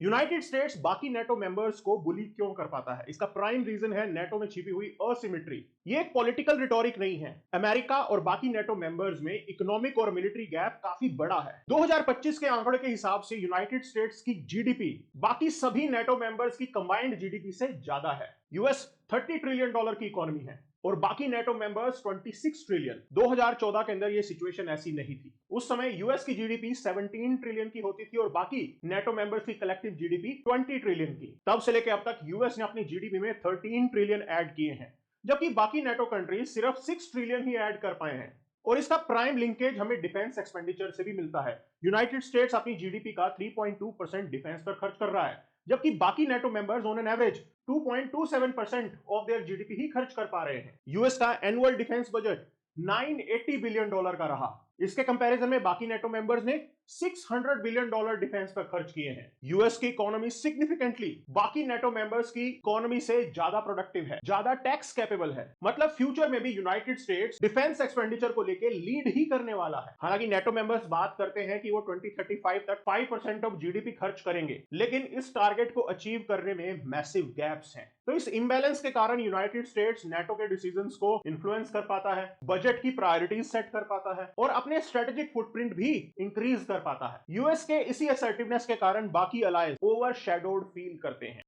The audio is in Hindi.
यूनाइटेड स्टेट्स बाकी नेटो मेंबर्स को बुली क्यों कर पाता है? इसका प्राइम रीजन है नेटो में छिपी हुई असिमेट्री। ये एक पॉलिटिकल रिटोरिक नहीं है। अमेरिका और बाकी नेटो मेंबर्स में इकोनॉमिक और मिलिट्री गैप काफी बड़ा है। 2025 के आंकड़े के हिसाब से यूनाइटेड स्टेट्स की जीडीपी बाकी सभी नेटो मेंबर्स की कंबाइंड जीडीपी से ज्यादा है। यूएस $30 ट्रिलियन की इकोनॉमी है और बाकी नेटो मेंबर्स 26 ट्रिलियन। 2014 के अंदर ये सिचुएशन ऐसी नहीं थी। उस समय यूएस की जीडीपी 17 ट्रिलियन की होती थी और बाकी नेटो मेंबर्स की कलेक्टिव जीडीपी 20 ट्रिलियन की। तब से लेकर अब तक यूएस ने अपनी जीडीपी में 13 ट्रिलियन ऐड किए हैं, जबकि बाकी नेटो कंट्रीज सिर्फ 6 ट्रिलियन ही ऐड कर पाए हैं। और इसका प्राइम लिंकेज हमें डिफेंस एक्सपेंडिचर से भी मिलता है। यूनाइटेड स्टेट्स अपनी जीडीपी का 3.2% डिफेंस पर खर्च कर रहा है, जबकि बाकी NATO members on an average 2.27% of their GDP ही खर्च कर पा रहे हैं। यूएस का एनुअल डिफेंस बजट $980 बिलियन का रहा। इसके कंपैरिजन में बाकी नेटो मेंबर्स ने $600 बिलियन डिफेंस पर खर्च किए हैं। यूएस की इकोनॉमी सिग्निफिकेंटली बाकी नेटो मेंबर्स की इकोनॉमी से ज्यादा प्रोडक्टिव है, ज्यादा टैक्स कैपेबल है। मतलब फ्यूचर में भी यूनाइटेड स्टेट्स डिफेंस एक्सपेंडिचर को लेकर लीड ही करने वाला है। हालांकि नेटो मेंबर्स बात करते हैं कि वो 2035 तक 5% ऑफ जीडीपी खर्च करेंगे, लेकिन इस टारगेट को अचीव करने में मैसिव गैप्स हैं। तो इस इंबैलेंस के कारण यूनाइटेड स्टेट्स नेटो के डिसीजंस को इन्फ्लुएंस कर पाता है, बजट की प्रायोरिटीज सेट कर पाता है और अपने स्ट्रेटेजिक फुटप्रिंट भी इंक्रीज कर पाता है। यूएस के इसी असर्टिवनेस के कारण बाकी अलायंस ओवरशैडोड फील करते हैं।